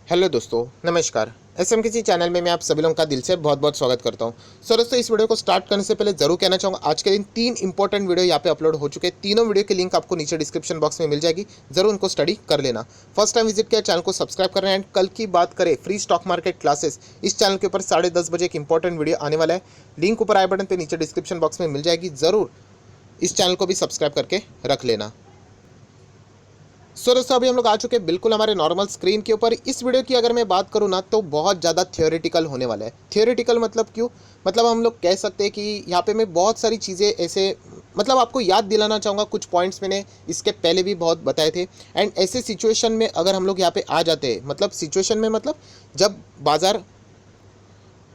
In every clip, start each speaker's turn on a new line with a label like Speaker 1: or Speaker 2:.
Speaker 1: Hello दोस्तों, नमस्कार। SM किसी चैनल में मैं आप सभी लोगों का दिल से बहुत बहुत स्वागत करता हूं। सो दोस्तों, इस वीडियो को स्टार्ट करने से पहले जरूर कहना चाहूँगा, आज के दिन 3 इंपॉर्टेंट वीडियो यहाँ पे अपलोड हो चुके हैं। तीनों वीडियो की लिंक आपको नीचे डिस्क्रिप्शन बॉक्स में मिल जाएगी, जरूर उनको स्टडी कर लेना। फर्स्ट टाइम विजिट किया चैनल को सब्सक्राइब करना है। एंड कल की बात करें फ्री स्टॉक मार्केट क्लासेस, इस चैनल के ऊपर 10:30 बजे एक इंपॉर्टेंट वीडियो आने वाला है। लिंक ऊपर आई बटन पर नीचे डिस्क्रिप्शन बॉक्स में मिल जाएगी, जरूर इस चैनल को भी सब्सक्राइब करके रख लेना। सो दोस्तों, अभी हम लोग आ चुके हैं बिल्कुल हमारे नॉर्मल स्क्रीन के ऊपर। इस वीडियो की अगर मैं बात करूँ ना, तो बहुत ज़्यादा थियोरेटिकल होने वाला है। थियोरेटिकल मतलब क्यों? मतलब हम लोग कह सकते हैं कि यहाँ पे मैं बहुत सारी चीज़ें ऐसे मतलब आपको याद दिलाना चाहूँगा। कुछ पॉइंट्स मैंने इसके पहले भी बहुत बताए थे। एंड ऐसे सिचुएशन में अगर हम लोग यहाँ पे आ जाते हैं, मतलब सिचुएशन में मतलब जब बाज़ार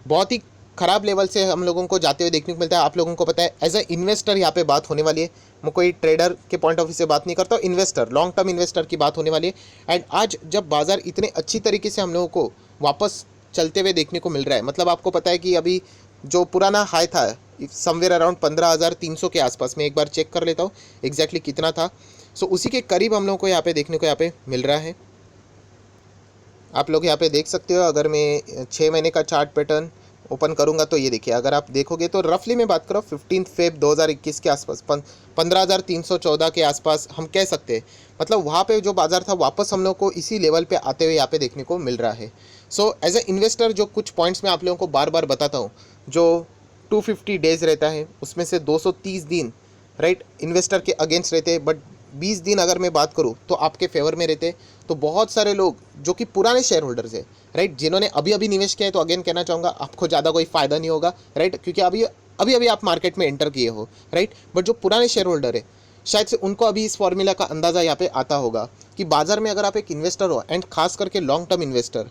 Speaker 1: बहुत ही ख़राब लेवल से हम लोगों को जाते हुए देखने को मिलता है। आप लोगों को पता है, एज ए इन्वेस्टर यहाँ पे बात होने वाली है। मैं कोई ट्रेडर के पॉइंट ऑफ व्यू से बात नहीं करता हूँ, इन्वेस्टर, लॉन्ग टर्म इन्वेस्टर की बात होने वाली है। एंड आज जब बाज़ार इतने अच्छी तरीके से हम लोगों को वापस चलते हुए देखने को मिल रहा है, मतलब आपको पता है कि अभी जो पुराना हाई था समवेयर अराउंड 15,300 के आसपास, में एक बार चेक कर लेता हूँ एग्जैक्टली कितना था। सो उसी के करीब हम लोगों को यहाँ पे देखने को यहाँ पे मिल रहा है। आप लोग यहाँ पे देख सकते हो। अगर मैं 6 महीने का चार्ट पैटर्न ओपन करूँगा तो ये देखिए, अगर आप देखोगे तो रफली मैं बात करूँ 15 फेब 2021 के आसपास 15,314 के आसपास हम कह सकते हैं। मतलब वहाँ पे जो बाज़ार था, वापस हम लोग को इसी लेवल पे आते हुए यहाँ पे देखने को मिल रहा है। सो एज ए इन्वेस्टर जो कुछ पॉइंट्स मैं आप लोगों को बार बार बताता हूँ, जो 250 डेज रहता है उसमें से 230 दिन राइट इन्वेस्टर के अगेंस्ट रहते हैं, बट 20 दिन अगर मैं बात करूँ तो आपके फेवर में रहते। तो बहुत सारे लोग जो कि पुराने शेयर होल्डर्स है राइट, जिन्होंने अभी अभी निवेश किया है, तो अगेन कहना चाहूँगा आपको ज़्यादा कोई फ़ायदा नहीं होगा राइट, क्योंकि अभी अभी अभी आप मार्केट में एंटर किए हो राइट। बट जो पुराने शेयर होल्डर है, शायद से उनको अभी इस फॉर्मूला का अंदाज़ा यहाँ पे आता होगा कि बाज़ार में अगर आप एक इन्वेस्टर हो, एंड खास करके लॉन्ग टर्म इन्वेस्टर,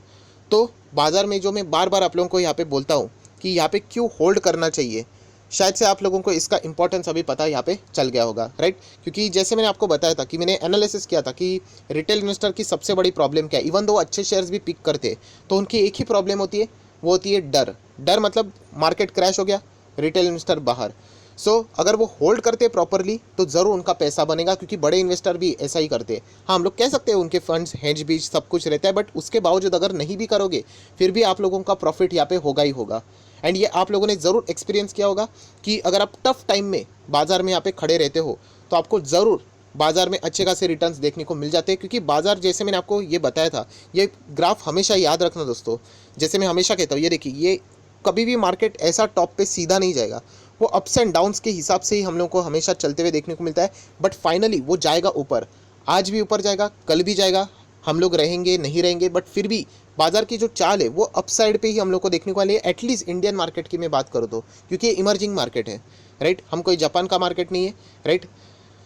Speaker 1: तो बाज़ार में जो मैं बार बार आप लोगों को यहाँ पे बोलता हूँ कि यहाँ पे क्यों होल्ड करना चाहिए, शायद से आप लोगों को इसका इंपॉर्टेंस अभी पता यहाँ पे चल गया होगा राइट। क्योंकि जैसे मैंने आपको बताया था कि मैंने एनालिसिस किया था कि रिटेल इन्वेस्टर की सबसे बड़ी प्रॉब्लम क्या है। इवन दो अच्छे शेयर्स भी पिक करते तो उनकी एक ही प्रॉब्लम होती है, वो होती है डर। डर मतलब मार्केट क्रैश हो गया, रिटेल इन्वेस्टर बाहर। सो अगर वो होल्ड करते प्रॉपरली तो ज़रूर उनका पैसा बनेगा, क्योंकि बड़े इन्वेस्टर भी ऐसा ही करते हैं। हाँ, हम लोग कह सकते हैं उनके फंड्स हेज बीज सब कुछ रहता है, बट उसके बावजूद अगर नहीं भी करोगे फिर भी आप लोगों का प्रॉफिट यहाँ पे होगा ही होगा। एंड ये आप लोगों ने ज़रूर एक्सपीरियंस किया होगा कि अगर आप टफ टाइम में बाज़ार में यहाँ पे खड़े रहते हो तो आपको ज़रूर बाज़ार में अच्छे खासे रिटर्न्स देखने को मिल जाते हैं। क्योंकि बाज़ार, जैसे मैंने आपको ये बताया था, ये ग्राफ हमेशा याद रखना दोस्तों। जैसे मैं हमेशा कहता हूँ, ये देखिए, ये कभी भी मार्केट ऐसा टॉप पे सीधा नहीं जाएगा। वो अप्स एंड डाउन्स के हिसाब से ही हम लोग को हमेशा चलते हुए देखने को मिलता है, बट फाइनली वो जाएगा ऊपर। आज भी ऊपर जाएगा, कल भी जाएगा, हम लोग रहेंगे नहीं रहेंगे, बट फिर भी बाजार की जो चाल है वो अपसाइड पे ही हम लोग को देखने को वाली है। एटलीस्ट इंडियन मार्केट की मैं बात करूँ तो, क्योंकि ये इमर्जिंग मार्केट है राइट, हम कोई जापान का मार्केट नहीं है राइट।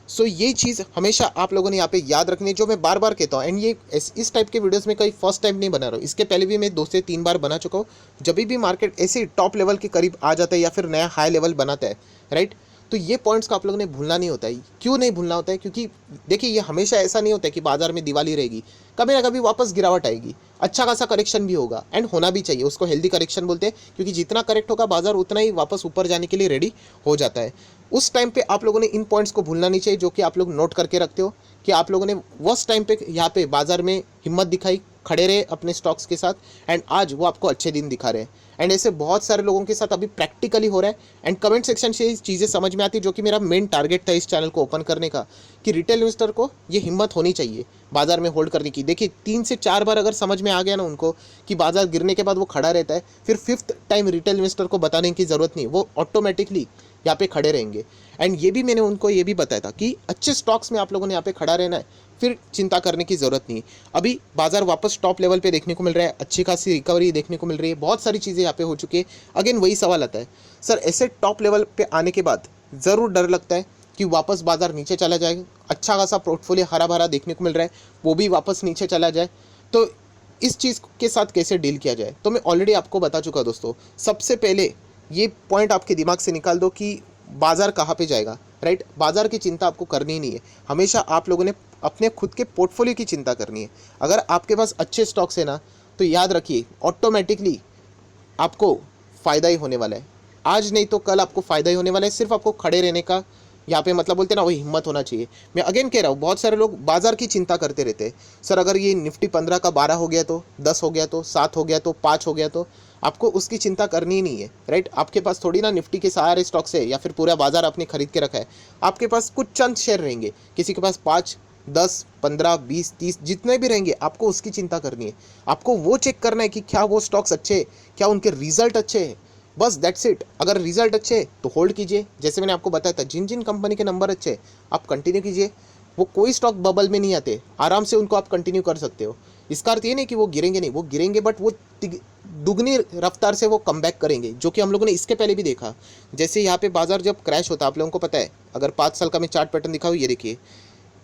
Speaker 1: सो ये चीज़ हमेशा आप लोगों ने यहाँ पे याद रखनी है, जो मैं बार बार कहता हूँ। एंड ये इस टाइप के वीडियोस में कई फर्स्ट टाइम नहीं बना रहा हूँ, इसके पहले भी मैं 2 से 3 बार बना चुका हूँ। जब भी मार्केट ऐसे टॉप लेवल के करीब आ जाता है या फिर नया हाई लेवल बनाता है राइट, तो ये पॉइंट्स का आप लोगों ने भूलना नहीं होता है। क्यों नहीं भूलना होता है? क्योंकि देखिए, ये हमेशा ऐसा नहीं होता है कि बाजार में दिवाली रहेगी, कभी ना कभी वापस गिरावट आएगी, अच्छा खासा करेक्शन भी होगा, एंड होना भी चाहिए। उसको हेल्दी करेक्शन बोलते हैं, क्योंकि जितना करेक्ट होगा बाजार उतना ही वापस ऊपर जाने के लिए रेडी हो जाता है। उस टाइम पे आप लोगों ने इन पॉइंट्स को भूलना नहीं चाहिए, जो कि आप लोग नोट करके रखते हो कि आप लोगों ने वर्स्ट टाइम पे यहाँ पे बाजार में हिम्मत दिखाई, खड़े रहे अपने स्टॉक्स के साथ, एंड आज वो आपको अच्छे दिन दिखा रहे हैं। एंड ऐसे बहुत सारे लोगों के साथ अभी प्रैक्टिकली हो रहा है। एंड कमेंट सेक्शन से ये चीज़ें समझ में आती है, जो कि मेरा मेन टारगेट था इस चैनल को ओपन करने का, कि रिटेल इन्वेस्टर को ये हिम्मत होनी चाहिए बाजार में होल्ड करने की। देखिए, 3 से 4 बार अगर समझ में आ गया ना उनको कि बाजार गिरने के बाद वो खड़ा रहता है, फिर 5th टाइम रिटेल इन्वेस्टर को बताने की ज़रूरत नहीं, वो ऑटोमेटिकली यहाँ पे खड़े रहेंगे। एंड ये भी मैंने उनको ये भी बताया था कि अच्छे स्टॉक्स में आप लोगों ने यहाँ पे खड़ा रहना है, फिर चिंता करने की ज़रूरत नहीं। अभी बाजार वापस टॉप लेवल पे देखने को मिल रहा है, अच्छी खासी रिकवरी देखने को मिल रही है, बहुत सारी चीज़ें यहाँ पे हो चुकी है। अगेन वही सवाल आता है, सर ऐसे टॉप लेवल पे आने के बाद ज़रूर डर लगता है कि वापस बाजार नीचे चला जाएगा, अच्छा खासा पोर्टफोलियो हरा भरा देखने को मिल रहा है, वो भी वापस नीचे चला जाए। तो इस चीज़ के साथ कैसे डील किया जाए, तो मैं ऑलरेडी आपको बता चुका दोस्तों। सबसे पहले ये पॉइंट आपके दिमाग से निकाल दो कि बाजार कहाँ पे जाएगा राइट। बाजार की चिंता आपको करनी ही नहीं है, हमेशा आप लोगों ने अपने खुद के पोर्टफोलियो की चिंता करनी है। अगर आपके पास अच्छे स्टॉक्स है ना, तो याद रखिए ऑटोमेटिकली आपको फ़ायदा ही होने वाला है। आज नहीं तो कल आपको फ़ायदा ही होने वाला है। सिर्फ आपको खड़े रहने का यहाँ पे मतलब बोलते हैं ना, वही हिम्मत होना चाहिए। मैं अगेन कह रहा हूँ, बहुत सारे लोग बाजार की चिंता करते रहते हैं। सर अगर ये निफ्टी 15 का 12 हो गया तो, 10 हो गया तो, 7 हो गया तो, 5 हो गया तो, आपको उसकी चिंता करनी ही नहीं है, राइट। आपके पास थोड़ी ना निफ्टी के सारे स्टॉक्स है या फिर पूरा बाजार आपने खरीद के रखा है। आपके पास कुछ चंद शेयर रहेंगे, किसी के पास 5, 10, 15, 20, 30 जितने भी रहेंगे, आपको उसकी चिंता करनी है। आपको वो चेक करना है कि क्या वो स्टॉक्स अच्छे हैं, क्या उनके रिजल्ट अच्छे हैं, बस दैट्स इट। अगर रिजल्ट अच्छे तो होल्ड कीजिए, जैसे मैंने आपको बताया था, जिन जिन कंपनी के नंबर अच्छे आप कंटिन्यू कीजिए। वो कोई स्टॉक बबल में नहीं आते, आराम से उनको आप कंटिन्यू कर सकते हो। इसका अर्थ ये नहीं कि वो गिरेंगे नहीं, वो गिरेंगे बट वो दुगनी रफ्तार से वो कम बैक करेंगे, जो कि हम लोगों ने इसके पहले भी देखा। जैसे यहाँ पे बाजार जब क्रैश होता है, आप लोगों को पता है, अगर 5 साल का मैं चार्ट पैटर्न दिखाऊँ, ये देखिए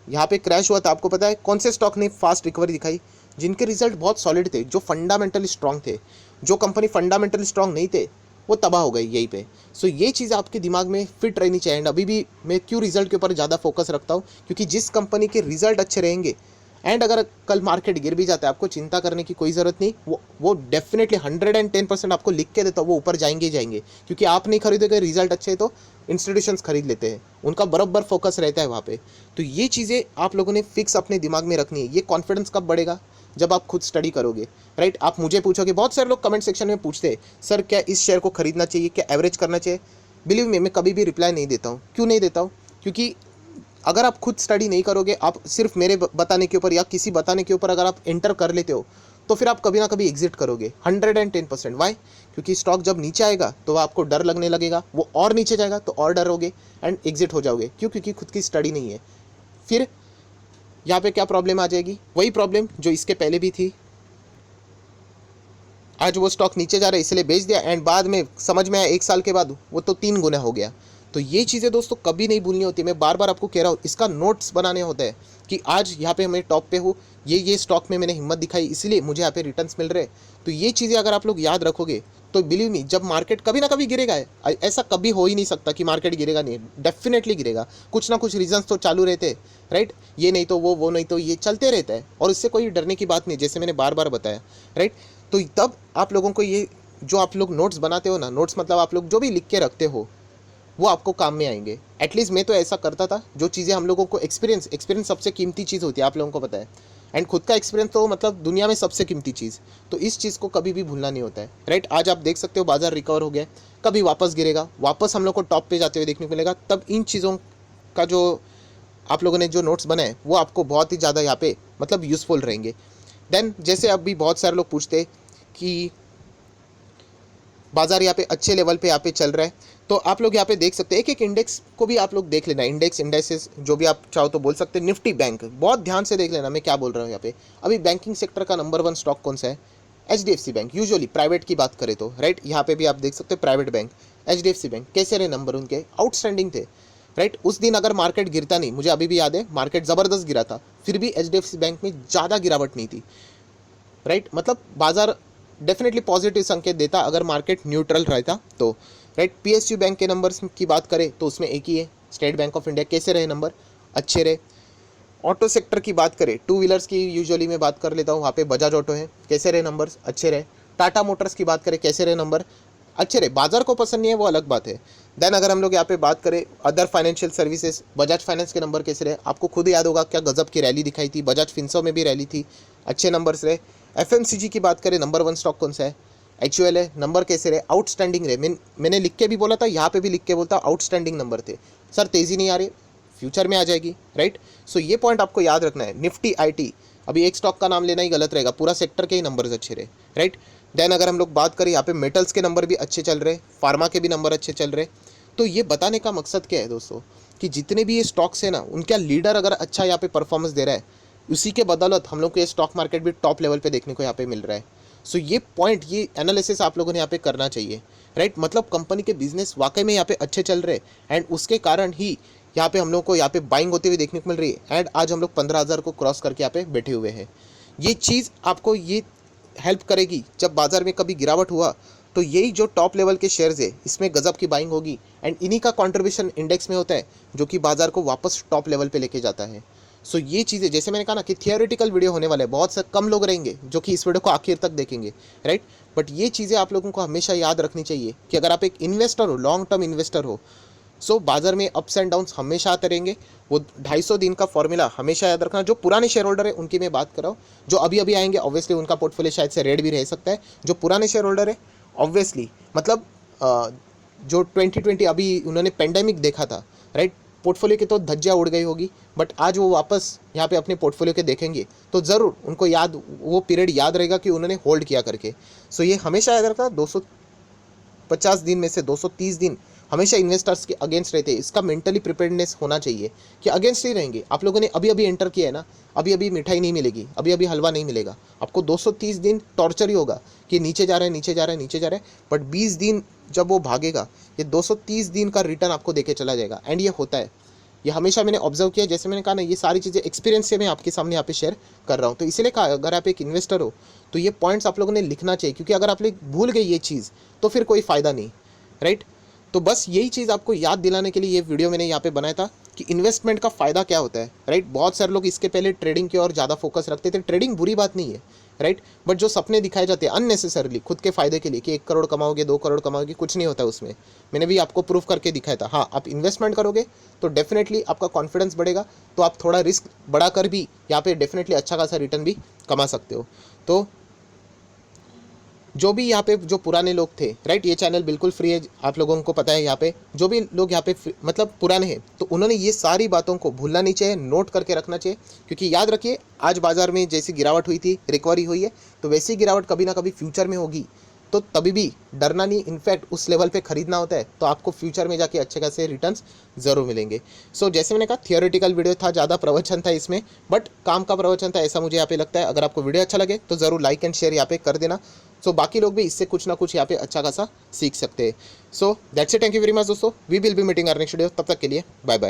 Speaker 1: यहाँ पे क्रैश हुआ था, आपको पता है कौन से स्टॉक ने फास्ट रिकवरी दिखाई, जिनके रिजल्ट बहुत सॉलिड थे, जो फंडामेंटली स्ट्रांग थे। जो कंपनी फंडामेंटली स्ट्रांग नहीं थे वो तबाह हो गई यहीं पे। सो ये चीज़ आपके दिमाग में फिट रहनी चाहिए। एंड अभी भी मैं क्यों रिजल्ट के ऊपर ज़्यादा फोकस रखता हूँ, क्योंकि जिस कंपनी के रिजल्ट अच्छे रहेंगे, एंड अगर कल मार्केट गिर भी जाता है, आपको चिंता करने की कोई ज़रूरत नहीं। वो डेफिनेटली 110% आपको लिख के देता हूँ, वो ऊपर जाएंगे ही जाएंगे। क्योंकि आप नहीं खरीदोगे, रिजल्ट अच्छे है तो इंस्टीट्यूशंस खरीद लेते हैं, उनका बराबर फोकस रहता है वहाँ पे। तो ये चीज़ें आप लोगों ने फिक्स अपने दिमाग में रखनी है। ये कॉन्फिडेंस कब बढ़ेगा, जब आप खुद स्टडी करोगे, राइट। आप मुझे पूछोगे, बहुत सारे लोग कमेंट सेक्शन में पूछते हैं, सर क्या इस शेयर को खरीदना चाहिए, क्या एवरेज करना चाहिए। बिलीव मी, मैं कभी भी रिप्लाई नहीं देता हूँ। क्यों नहीं देता हूँ? क्योंकि अगर आप खुद स्टडी नहीं करोगे, आप सिर्फ मेरे बताने के ऊपर या किसी बताने के ऊपर अगर आप एंटर कर लेते हो, तो फिर आप कभी ना कभी एग्जिट करोगे 110%। वाई? क्योंकि स्टॉक जब नीचे आएगा तो आपको डर लगने लगेगा, वो और नीचे जाएगा तो और डरोगे एंड एग्जिट हो जाओगे। क्यों? क्योंकि खुद की स्टडी नहीं है। फिर यहाँ पे क्या प्रॉब्लम आ जाएगी? वही प्रॉब्लम जो इसके पहले भी थी। आज वो स्टॉक नीचे जा रहा है इसलिए बेच दिया, एंड बाद में समझ में आया 1 साल के बाद वो तो 3 गुना हो गया। तो ये चीज़ें दोस्तों कभी नहीं भूलनी होती। मैं बार बार आपको कह रहा हूँ, इसका नोट्स बनाने होते हैं कि आज यहाँ पे मैं टॉप पे हूँ, ये स्टॉक में मैंने हिम्मत दिखाई इसलिए मुझे यहाँ पे रिटर्न्स मिल रहे हैं। तो ये चीज़ें अगर आप लोग याद रखोगे तो बिलीव मी, जब मार्केट कभी ना कभी गिरेगा, ऐसा कभी हो ही नहीं सकता कि मार्केट गिरेगा नहीं, डेफिनेटली गिरेगा। कुछ ना कुछ रीजंस तो चालू रहते हैं, राइट। ये नहीं तो वो नहीं तो ये चलते रहता है, और इससे कोई डरने की बात नहीं, जैसे मैंने बार बार बताया, राइट। तो तब आप लोगों को ये जो आप लोग नोट्स बनाते हो ना, नोट्स मतलब आप लोग जो भी लिख के रखते हो, वो आपको काम में आएंगे। एटलीस्ट मैं तो ऐसा करता था। जो चीज़ें हम लोगों को एक्सपीरियंस सबसे कीमती चीज़ होती है, आप लोगों को पता है। एंड खुद का एक्सपीरियंस तो मतलब दुनिया में सबसे कीमती चीज़। तो इस चीज़ को कभी भी भूलना नहीं होता है, राइट। आज आप देख सकते हो बाजार रिकवर हो गया, कभी वापस गिरेगा, वापस हम लोग को टॉप पे जाते हुए देखने को मिलेगा। तब इन चीज़ों का जो आप लोगों ने जो नोट्स बनाए वो आपको बहुत ही ज़्यादा यहाँ पे मतलब यूज़फुल रहेंगे। देन जैसे अभी बहुत सारे लोग पूछते हैं कि बाजार यहाँ पे अच्छे लेवल पे यहाँ पे चल रहा है, तो आप लोग यहाँ पे देख सकते हैं, एक एक इंडेक्स को भी आप लोग देख लेना। इंडेक्सेस जो भी आप चाहो तो बोल सकते हैं। निफ्टी बैंक बहुत ध्यान से देख लेना मैं क्या बोल रहा हूँ यहाँ पे। अभी बैंकिंग सेक्टर का नंबर 1 स्टॉक कौन सा है? HDFC bank. यूजुअली प्राइवेट की बात करें तो, राइट, यहाँ पे भी आप देख सकते हैं प्राइवेट बैंक HDFC बैंक। कैसे रहे नंबर उनके? आउटस्टैंडिंग थे, राइट। उस दिन अगर मार्केट गिरता नहीं, मुझे अभी भी याद है मार्केट ज़बरदस्त गिरा था, फिर भी HDFC बैंक में ज़्यादा गिरावट नहीं थी, राइट। मतलब बाजार डेफिनेटली पॉजिटिव संकेत देता अगर मार्केट न्यूट्रल रहता तो, राइट। PSU बैंक के नंबर्स की बात करें तो उसमें एक ही है, स्टेट बैंक ऑफ इंडिया। कैसे रहे नंबर? अच्छे रहे। ऑटो सेक्टर की बात करें, 2 व्हीलर्स की यूजुअली मैं बात कर लेता हूँ, वहाँ पे बजाज ऑटो है। कैसे रहे नंबर्स? अच्छे रहे। टाटा मोटर्स की बात करें, कैसे रहे नंबर? अच्छे रहे। बाजार को पसंद नहीं है वो अलग बात है। देन अगर हम लोग यहाँ पे बात करें other financial services, Bajaj finance के नंबर कैसे रहे? आपको खुद याद होगा क्या गजब की रैली दिखाई थी, बजाज फिंसो में भी रैली थी, अच्छे नंबर्स रहे। FMCG की बात करें, नंबर 1 स्टॉक कौन सा है? HUL है। नंबर कैसे रहे? आउटस्टैंडिंग रहे। मैंने लिख के भी बोला था, यहाँ पे भी लिख के बोलता, आउटस्टैंडिंग नंबर थे। सर तेज़ी नहीं आ रही, फ्यूचर में आ जाएगी, राइट। सो ये पॉइंट आपको याद रखना है। निफ्टी IT, अभी एक स्टॉक का नाम लेना ही गलत रहेगा, पूरा सेक्टर के ही नंबर्स अच्छे रहे, राइट। देन अगर हम लोग बात करें यहाँ पे मेटल्स के नंबर भी अच्छे चल रहे, फार्मा के भी नंबर अच्छे चल रहे। तो ये बताने का मकसद क्या है दोस्तों, कि जितने भी ये स्टॉक्स है ना, उनका लीडर अगर अच्छा यहाँ पे परफॉर्मेंस दे रहा है, उसी के बदौलत हम लोग को ये स्टॉक मार्केट भी टॉप लेवल पे देखने को यहाँ पे मिल रहा है। सो ये पॉइंट, ये एनालिसिस आप लोगों ने यहाँ पे करना चाहिए, राइट। मतलब कंपनी के बिजनेस वाकई में यहाँ पे अच्छे चल रहे हैं, एंड उसके कारण ही यहाँ पे हम लोग को यहाँ पे बाइंग होते हुए देखने को मिल रही है। एंड आज हम लोग 15,000 को क्रॉस करके यहाँ पे बैठे हुए हैं। ये चीज़ आपको ये हेल्प करेगी, जब बाजार में कभी गिरावट हुआ तो यही जो टॉप लेवल के शेयर्स है इसमें गजब की बाइंग होगी, एंड इन्हीं का कंट्रीब्यूशन इंडेक्स में होता है जो कि बाजार को वापस टॉप लेवल पे लेके जाता है। सो ये चीज़ें, जैसे मैंने कहा ना कि थियोरेटिकल वीडियो होने वाला है, बहुत से कम लोग रहेंगे जो कि इस वीडियो को आखिर तक देखेंगे, राइट। बट ये चीज़ें आप लोगों को हमेशा याद रखनी चाहिए कि अगर आप एक इन्वेस्टर हो, लॉन्ग टर्म इन्वेस्टर हो, सो बाजार में अप्स एंड डाउन्स हमेशा आते रहेंगे। वो 250 दिन का फॉर्मूला हमेशा याद रखना। जो पुराने शेयर होल्डर है उनकी मैं बात कर रहा हूँ, जो अभी अभी आएंगे ऑब्वियसली उनका पोर्टफोलियो शायद से रेड भी रह सकता है। जो पुराने शेयर होल्डर है ऑब्वियसली मतलब जो 2020 अभी उन्होंने पेंडेमिक देखा था, राइट, पोर्टफोलियो की तो धज्जियाँ उड़ गई होगी, बट आज वो वापस यहाँ पे अपने पोर्टफोलियो के देखेंगे तो ज़रूर उनको याद, वो पीरियड याद रहेगा कि उन्होंने होल्ड किया करके। सो ये हमेशा याद रखना, 250 दिन में से 230 दिन हमेशा इन्वेस्टर्स के अगेंस्ट रहते हैं। इसका मेंटली प्रिपेयर्डनेस होना चाहिए कि अगेंस्ट ही रहेंगे। आप लोगों ने अभी अभी एंटर किया है ना, अभी अभी मिठाई नहीं मिलेगी, अभी अभी हलवा नहीं मिलेगा, आपको 230 दिन टॉर्चर ही होगा कि नीचे जा रहा है, नीचे जा रहा है, नीचे जा रहा है, बट 20 दिन जब वो भागेगा ये 230 दिन का रिटर्न आपको देके चला जाएगा। एंड ये होता है, ये हमेशा मैंने ऑब्जर्व किया। जैसे मैंने कहा ना, ये सारी चीज़ें एक्सपीरियंस से मैं आपके सामने यहाँ पे शेयर कर रहा हूँ। तो इसीलिए कहा अगर आप एक इन्वेस्टर हो तो ये पॉइंट्स आप लोगों ने लिखना चाहिए, क्योंकि अगर आप लोग भूल गए ये चीज़ तो फिर कोई फ़ायदा नहीं, राइट। तो बस यही चीज़ आपको याद दिलाने के लिए ये वीडियो मैंने यहाँ पे बनाया था कि इन्वेस्टमेंट का फ़ायदा क्या होता है, राइट। बहुत सारे लोग इसके पहले ट्रेडिंग की ओर ज़्यादा फोकस रखते थे। ट्रेडिंग बुरी बात नहीं है, राइट, बट जो सपने दिखाए जाते हैं अननेसेसरली खुद के फ़ायदे के लिए कि 1 करोड़ कमाओगे, 2 करोड़ कमाओगे, कुछ नहीं होता उसमें। मैंने भी आपको प्रूफ करके दिखाया था। हाँ, आप इन्वेस्टमेंट करोगे तो डेफिनेटली आपका कॉन्फिडेंस बढ़ेगा, तो आप थोड़ा रिस्क बढ़ाकर भी यहाँ पे डेफिनेटली अच्छा खासा रिटर्न भी कमा सकते हो। तो जो भी यहाँ पे जो पुराने लोग थे, राइट, ये चैनल बिल्कुल फ्री है, आप लोगों को पता है। यहाँ पे जो भी लोग यहाँ पे मतलब पुराने हैं तो उन्होंने ये सारी बातों को भूलना नहीं चाहिए, नोट करके रखना चाहिए। क्योंकि याद रखिए, आज बाजार में जैसी गिरावट हुई थी, रिकवरी हुई है, तो वैसी गिरावट कभी ना कभी फ्यूचर में होगी। तो तभी भी डरना नहीं, इनफैक्ट उस लेवल पे खरीदना होता है, तो आपको फ्यूचर में जाके अच्छे खासे रिटर्न्स ज़रूर मिलेंगे। सो जैसे मैंने कहा, थियोरेटिकल वीडियो था, ज़्यादा प्रवचन था इसमें, बट काम का प्रवचन था, ऐसा मुझे यहाँ पे लगता है। अगर आपको वीडियो अच्छा लगे तो ज़रूर लाइक एंड शेयर यहाँ पे कर देना। सो बाकी लोग भी इससे कुछ ना कुछ यहाँ पे अच्छा खासा सीख सकते हैं। So that's it, thank you very much दोस्तों। We will be meeting our next video. तब तक के लिए बाय बाय।